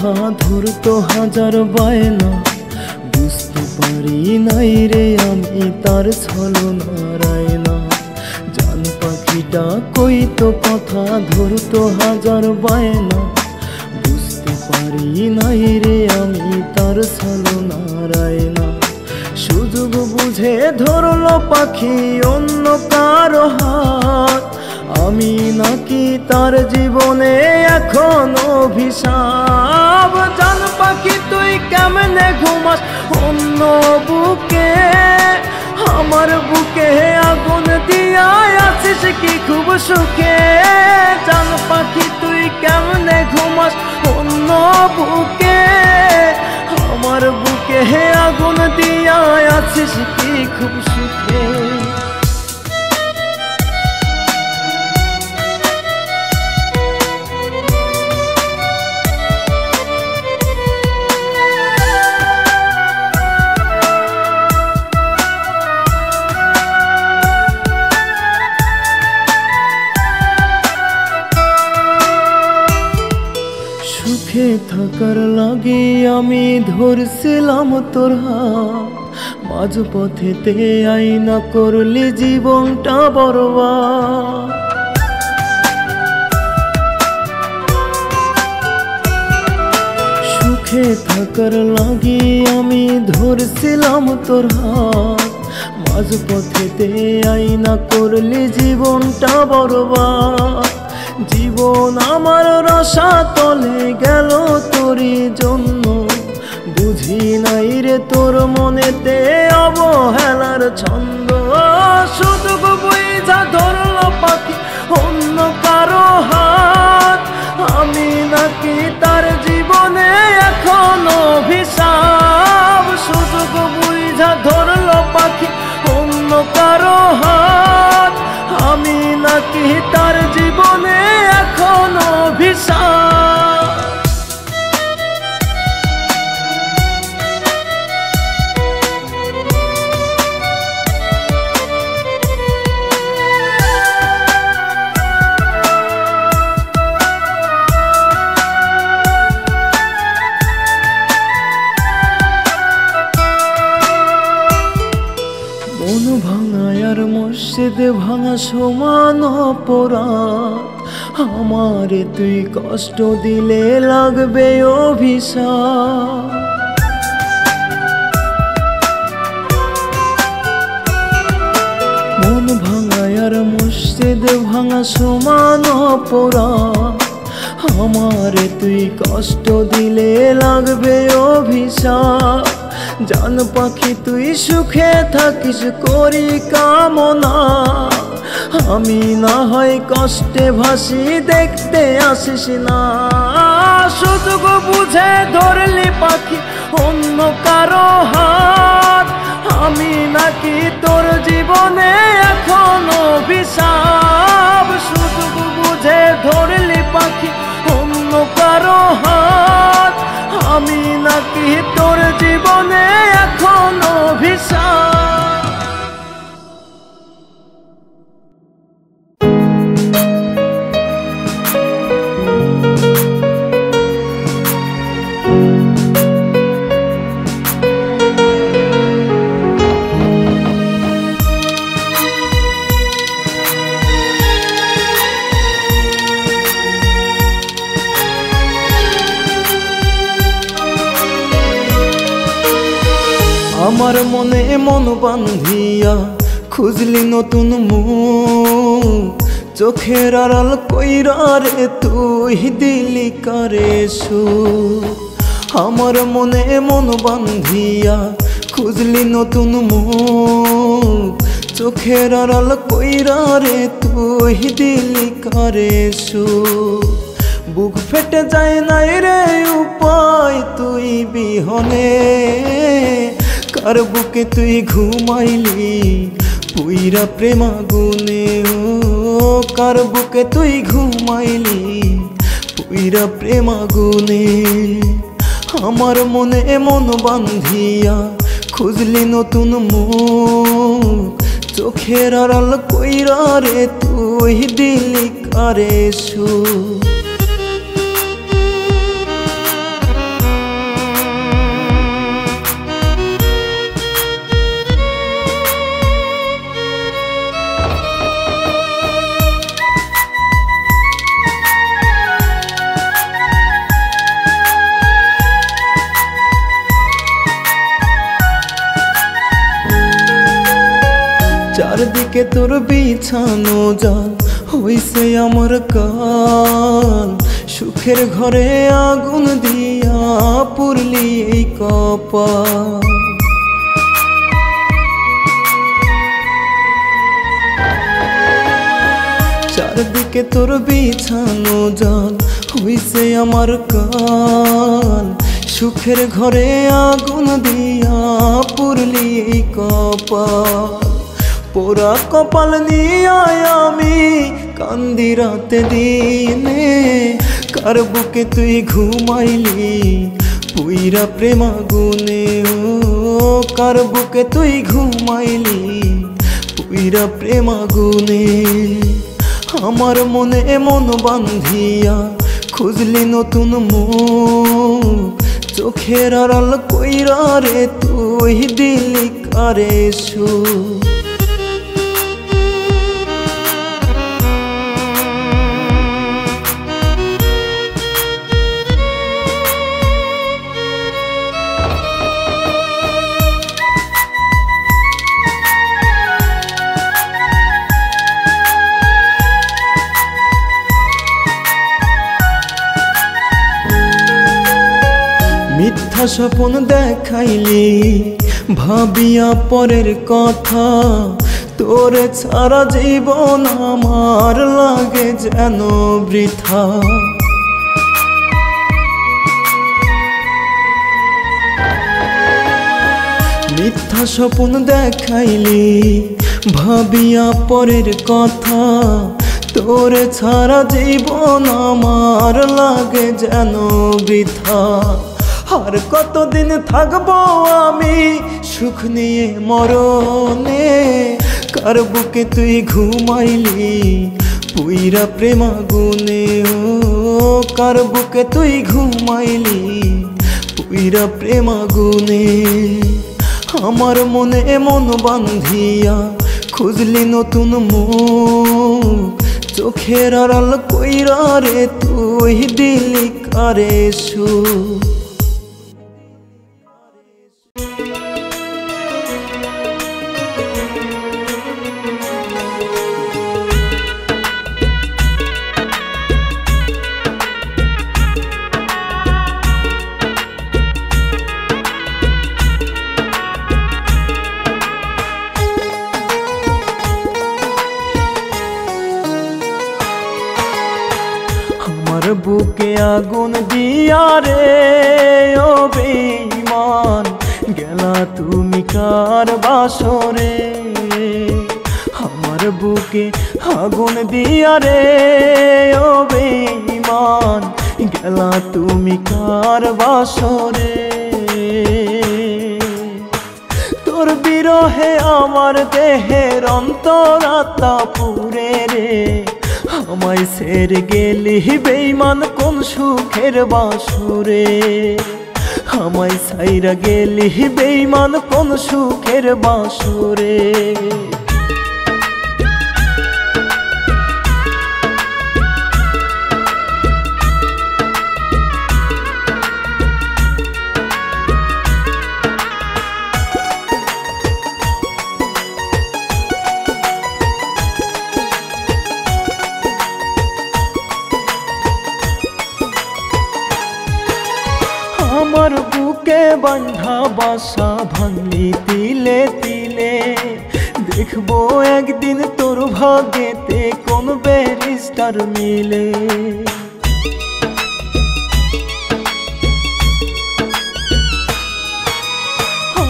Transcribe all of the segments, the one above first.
কথা ধরতো হাজার বায়না, বুঝতে পারি নাই রে আমি তার ছলনার আয়না। জান পাখিটা কইতো কথা ধরতো হাজার বায়না, বুঝতে পারি নাই রে আমি তার ছলনার আয়না। সুযোগ বুঝে ধরলো পাখি অন্য কারো হাত, আমি নাকি তার জীবনে এখন অভিশাপ। জান পাখি তুই কেমনে ঘুমাস অন্য বুকে, আমার বুকে আগুন দিয়া আছিস কি খুব সুখে। জান পাখি তুই কেমনে ঘুমাস অন্য বুকে, আমার বুকে আগুন দিয়া আছিস কি খুব সুখে। সুখে থাকার লাগি আমি ধরছিলাম তোর হাত, মাঝ পথেতে আইনা করলি জীবনটা বরবাদ। সুখে থাকার লাগি আমি ধরছিলাম তোর হাত, মাঝ পথেতে আইনা করলি জীবনটা বরবাদ। জীবন আমার রসাতলে গেল তোরই জন্য, বুঝি নাই রে তোর মনেতে অবহেলার ছন্দ। সুযোগ বুঝা ধরলো পাখি অন্য কারো হাত, আমি নাকি তার জীবনে এখন অভিশাপ। সুযোগ বুঝা ধরলো পাখি অন্য কারো হাত, আমি নাকি তার জীবনে এখন অভিশাপ। মন ভাঙায় আর মসজিদ ভাঙা সমান অপরাধ, আমারে তুই কষ্ট দিলে লাগবে অভিশাপ। মন ভাঙায় আর মসজিদ ভাঙা সমান অপরাধ, আমারে তুই কষ্ট দিলে লাগবে অভিশাপ। জান পাখি তুই সুখে থাকিস করি কামনা, আমি না হয় কষ্টে ভাসি দেখতে আসিস না। সুযোগ বুঝে ধরলি পাখি অন্য কারো হাত, আমি নাকি তোর জীবনে এখন অভিশাপ। সুযোগ বুঝে ধরলি পাখি অন্য কারো হাত, আমি নাকি তোর জীবনে এখন অভিশাপ। আমার মনে মন বান্ধিয়া খুঁজলি নতুন মুখ, চোখের আড়াল কইরা রে তুই দিলি কারে সুখ। আমার মনে মন বান্ধিয়া খুঁজলি নতুন মুখ, চোখের আড়াল কইরা রে তুই দিলি কারে সুখ। বুক ফেটে যায় নাই রে উপায় তুই বিহনে, কার বুকে তুই ঘুমাইলি পুইরা প্রেম আগুনে। ও কার বুকে তুই ঘুমাইলি পুইরা প্রেম আগুনে। আমার মনে মন বান্ধিয়া খুঁজলি নতুন মুখ, চোখের আড়াল কইরা রে তুই দিলি কারে সুখ। চারদিকে তোর বিছানো জাল হইছে আমার কাল, সুখের ঘরে আগুন দিয়া পুরলি এই কপাল। চারদিকে তোর বিছানো জাল হইছে আমার কাল, সুখের ঘরে আগুন দিয়া পুরলি এই কপাল। পোড়া কপাল নিয়ে আমি কান্দি রাতে দিনে, কার বুকে তুই ঘুমাইলি পুইরা প্রেম আগুনে, ও কার বুকে তুই ঘুমাইলি পুইরা প্রেম আগুনে। আমার মনে মন বান্ধিয়া খুঁজলি নতুন মুখ, চোখের আড়াল কইরা রে তুই দিলি কারে সুখ। মিথ্যা স্বপ্ন দেখাইলি ভাবিয়া পরের কথা, তোরে ছাড়া জীবন আমার লাগে যেন বৃথা। মিথ্যা স্বপ্ন দেখাইলি ভাবিয়া পরের কথা, তোরে ছাড়া জীবন আমার লাগে যেন বৃথা। আর কতদিন থাকবো আমি সুখ নিয়ে মরণে, কার বুকে তুই ঘুমাইলি পুইরা প্রেম আগুনে, ও কার বুকে তুই ঘুমাইলি পুইরা প্রেম আগুনে। আমার মনে মন বান্ধিয়া খুঁজলি নতুন মুখ, চোখের আড়াল কইরা রে তুই দিলি কারে সুখ। আমার বুকে আগুন দিয়া রে ও বেঈমান, গেলা তুমি কার বাসরে। আমার বুকে আগুন দিয়া রে ও বেঈমান, গেলা তুমি কার বাসরে। তোর বিরহে আমার দেহের অন্তরাত্মা পুরে রে, আমায় ছেড়ে গেলি বেঈমান কোন সুখের বাসরে। আমায় ছাইরা গেলি বেঈমান কোন সুখের বাসরে। আমার বুকে বাঁধা বাসা ভাঙলি তিলে তিলে, দেখবো একদিন তোর ভাগ্যেতে কোন ব্যারিস্টার মিলে।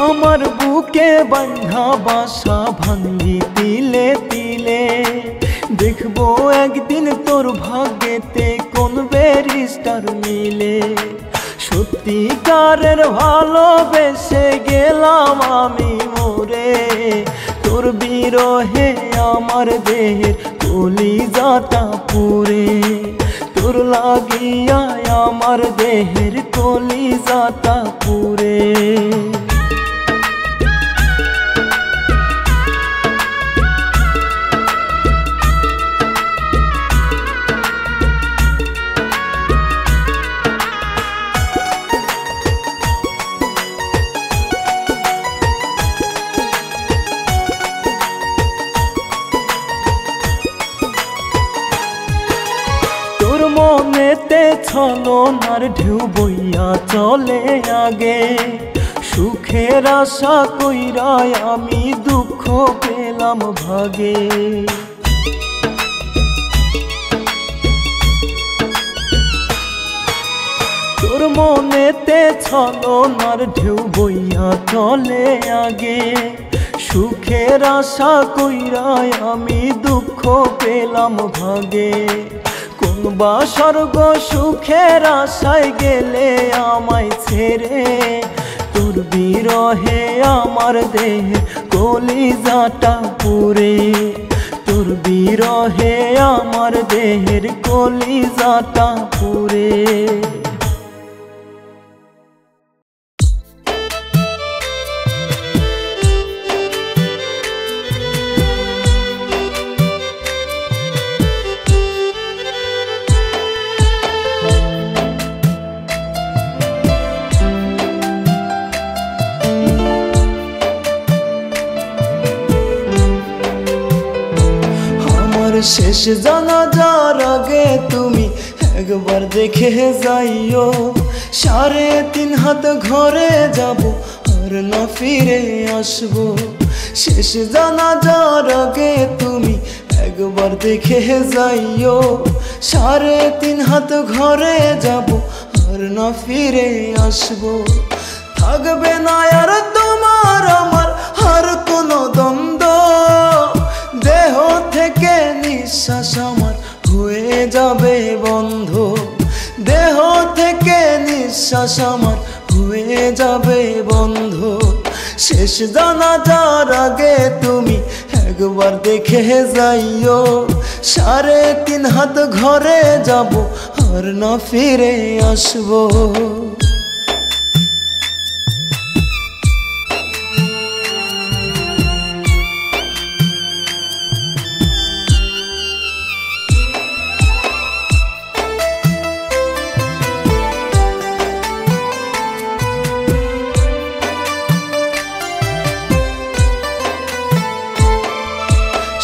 আমার বুকে বাঁধা বাসা ভাঙলি তিলে তিলে, দেখবো একদিন তোর ভাগ্যেতে কোন ব্যারিস্টার মিলে। সত্যিকারের ভালোবেসে গেলাম আমি মরে, তোর বিরহে আমার দেহের কলিজাটা পুরে। তোর লাগিয়া আমার দেহের কলিজাটা পুরে। ছলনার ঢেউ বইয়া চলে আগে, সুখের আশা কইরা আমি দুঃখ পেলাম ভাগে। তোর মনেতে ছলনার ঢেউ বইয়া চলে আগে, সুখের আশা কইরা আমি দুঃখ পেলাম ভাগে। কোন বা স্বর্গ সুখের আশায় গেলে আমায় ছেড়ে, তোর বিরহে আমার দেহে কলিজাটা পুড়ে, তোর বিরহে আমার দেহের কলিজাটা পুড়ে। শেষ জানাজার আগে তুমি একবার দেখে যাইও, 3.5 হাত ঘরে যাব আর না ফিরে আসবো। শেষ জানাজার আগে তুমি একবার দেখে যাইও, 3.5 হাত ঘরে যাব আর না ফিরে আসবো। থাকবে না আর তোমার আমার আর কোনো দ্বন্দ্ব, দেহ থেকে নিঃশ্বাস আমার হয়ে যাবে বন্ধ, দেহ থেকে নিঃশ্বাস আমার হয়ে যাবে বন্ধ। শেষ জানাজার আগে তুমি একবার দেখে যাইও, 3.5 হাত ঘরে যাব আর না ফিরে আসবো।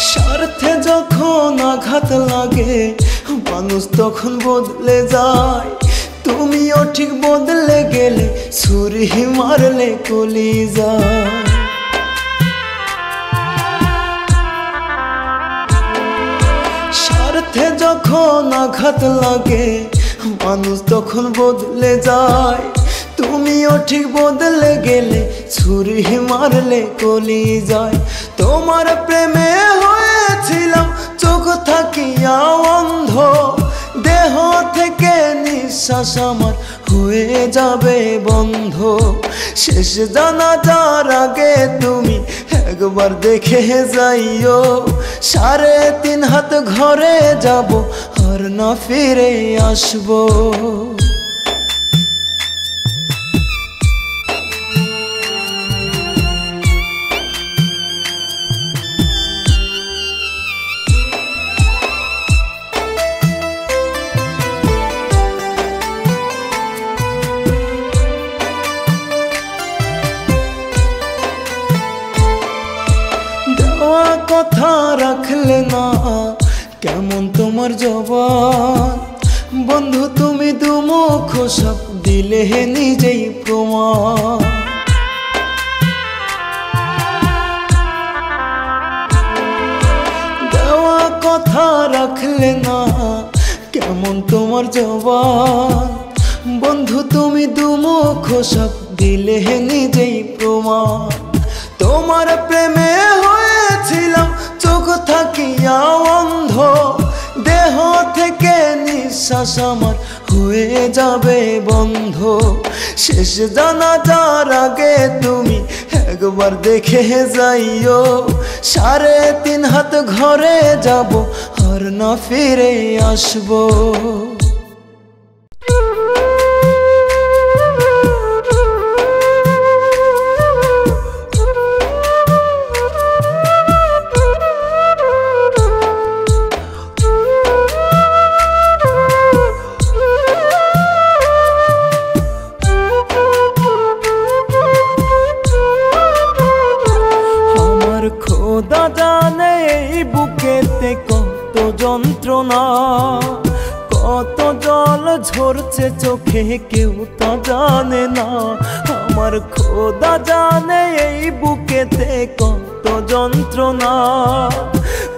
স্বার্থে যখন আঘাত লাগে মানুষ তখন বদলে যায়, তুমিও ঠিক বদলে গেলে, ছুরি মারলে কলিজায়। স্বার্থে যখন আঘাত লাগে মানুষ তখন বদলে যায়, তুমিও ঠিক বদলে গেলে, ছুরি মারলে কলিজায়। তোমার প্রেমে হয়েছিলাম চোখ থাকিয়া অন্ধ, দেহ থেকে নিঃশ্বাস আমার হয়ে যাবে বন্ধ। শেষ জানাজার আগে তুমি একবার দেখে যাইও, 3.5 হাত ঘরে যাব আর না ফিরে আসবো। কথা রাখলে না কেমন তোমার জবান, বন্ধু তুমি দুমুখ সব দিলে নিজেই প্রমাণ। দেওয়া কথা রাখলে না কেমন তোমার জবান, বন্ধু তুমি দুমুখ সব দিলে নিজেই প্রমাণ। তোমার প্রেমে হয়েছিলাম চোখ থাকিয়া অন্ধ, দেহ থেকে নিঃশ্বাস আমার হয়ে যাবে বন্ধ। শেষ জানাজার আগে তুমি একবার দেখে যাইও, 3.5 হাত ঘরে যাব আর না ফিরে আসবো। খোদা জানে এই বুকেতে কত যন্ত্রণা, কত জল ঝরছে চোখে কেউ তা জানে না। আমার খোদা জানে এই বুকেতে কত যন্ত্রণা।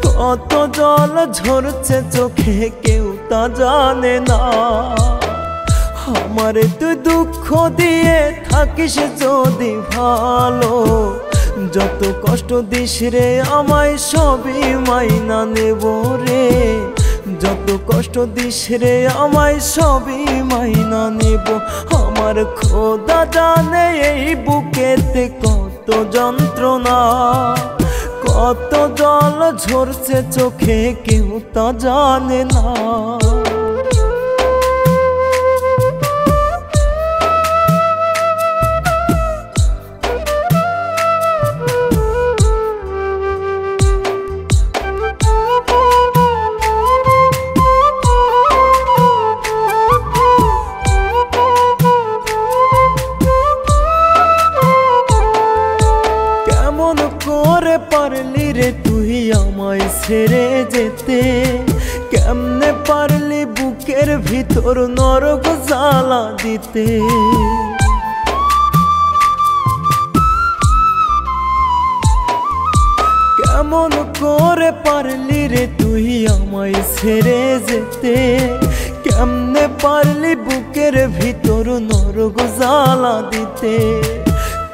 কত জল ঝরছে চোখে কেউ তা জানে না। আমারে তুই দুঃখ দিয়ে থাকিস যদি ভালো, যত কষ্ট দিস রে আমায় সবই মাইনা নেব রে। যত কষ্ট দিস রে আমায় সবই মাইনা নেব। আমার খোদা জানে এই বুকেতে কত যন্ত্রণা। কত জল ঝরছে চোখে কেউ তা জানে না। পারলি রে তুই আমায় ছেড়ে যেতে, কেমনে পারলি বুকের ভিতর নরক জ্বালা দিতে। কেমন করে পারলি রে তুই আমায় ছেড়ে যেতে, কেমনে পারলি বুকের ভিতর নরক জ্বালা দিতে।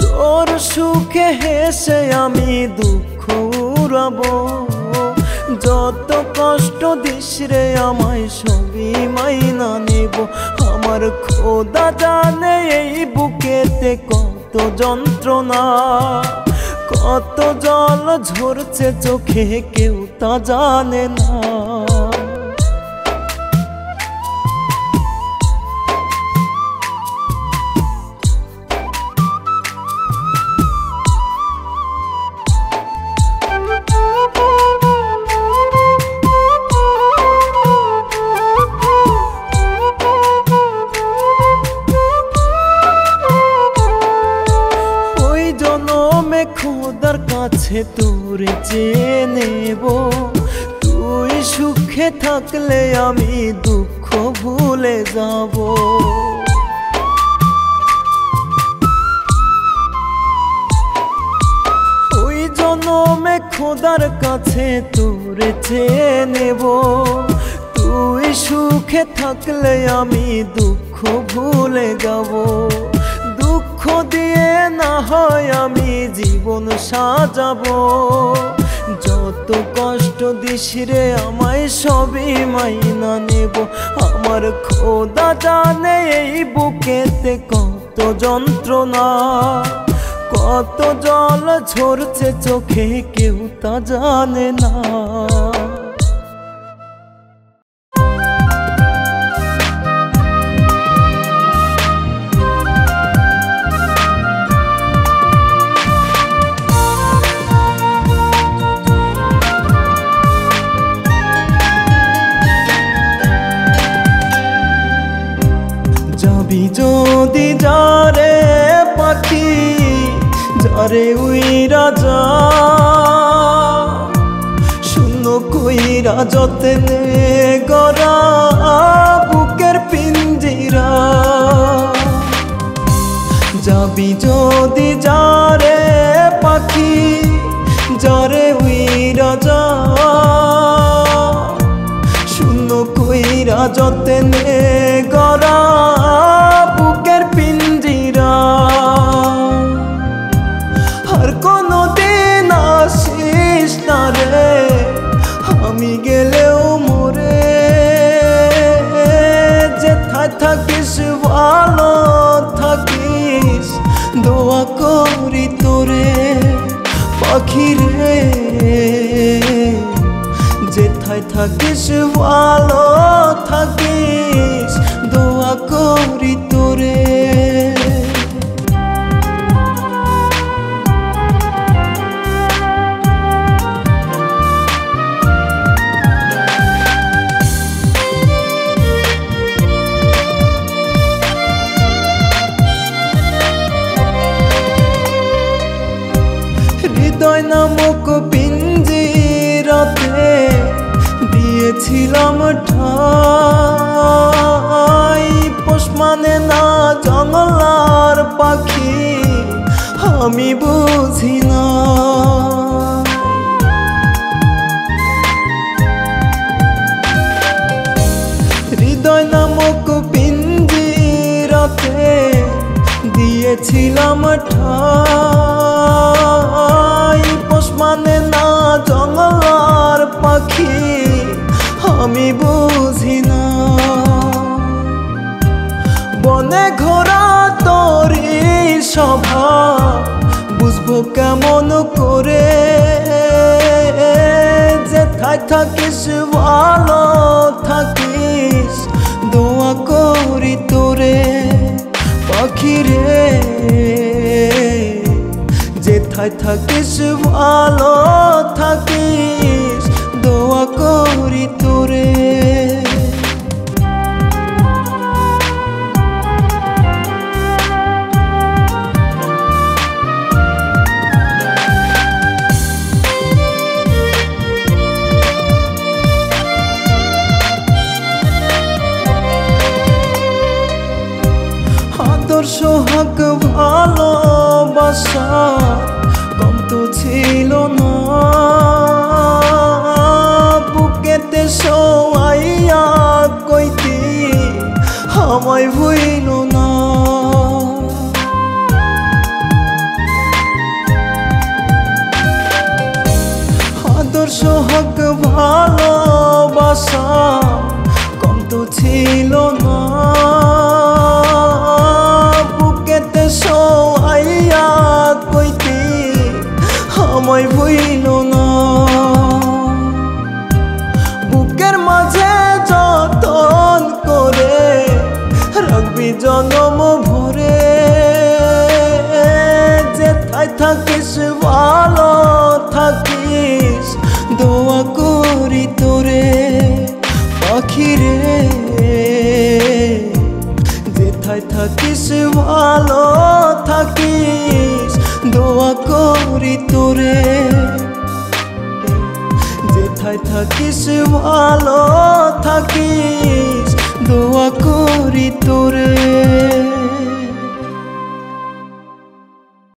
তোর সুখে হেসে আমি দুঃখ উড়াবো, যত কষ্ট দিস রে আমায় সবই মাইনা নেব। আমার খোদা জানে এই বুকেতে কত যন্ত্রণা। কত জল ঝরছে চোখে কেউ তা জানে না। খোদার কাছে তোরে চেয়ে নেব, তুই সুখে থাকলে আমি দুঃখ ভুলে যাব। ওই জনমে খোদার কাছে তোরে চেয়ে নেব, তুই সুখে থাকলে আমি দুঃখ ভুলে যাব। দুঃখ দিয়ে না হয় আমি জীবন সাজাবো, যত কষ্ট দিস রে আমায় সবই মাইনা নেব। আমার খোদা জানে এই বুকেতে কত যন্ত্রণা। কত জল ঝরছে চোখে কেউ তা জানে না। যাবি যদি যারে পাখি যারে উইরা যা, শূন্য কইরা যতনে গড়া বুকের পিঞ্জিরা। যাবি যদি যারে পাখি যারে উইরা যা, শূন্য কইরা যতনে গড়া বুকের পিঞ্জিরা। আর কোনো দিন আসিস না রে আমি গেলেও মরে, যেথায় থাকিস ভালো থাকিস দোয়া করি তোরে পাখি রে। যেথায় থাকিস ভালো থাকিস দোয়া করি তোরে। হৃদয় নামক পিঞ্জিরাতে দিয়েছিলাম ঠাই, পোষ মানে না জঙ্গলার পাখি আমি বুঝি না। হৃদয় নামক পিঞ্জিরাতে দিয়েছিলাম ঠাই, পোষ মানে না জঙ্গলার পাখি আমি বুঝি না। বনে ঘোরা তোরই স্বভাব বুঝবো কেমন করে, যেথায় থাকিস ভালো থাকিস দোয়া করি তোরে পাখি রে। যেথায় থাকিস ভালো থাকিস দোয়া করি তোরে। সোহাগ ভালোবাসা কম তো ছিল না, বুকেতে শোয়াইয়া কইতি আমায় ভুইল না। আদর সোহাগ ভালোবাসা কম তো ছিল না, আমায় ভুইল না। বুকের মাঝে যতন করে রাখবি জনম ভরে, যেথায় থাকিস ভালো থাকিস দোয়া করি তোরে পাখি রে। যেথায় থাকিস ভালো থাকিস দোয়া করি তোরে, যেথায় থাকিস ভালো থাকিস দোয়া করি তোরে।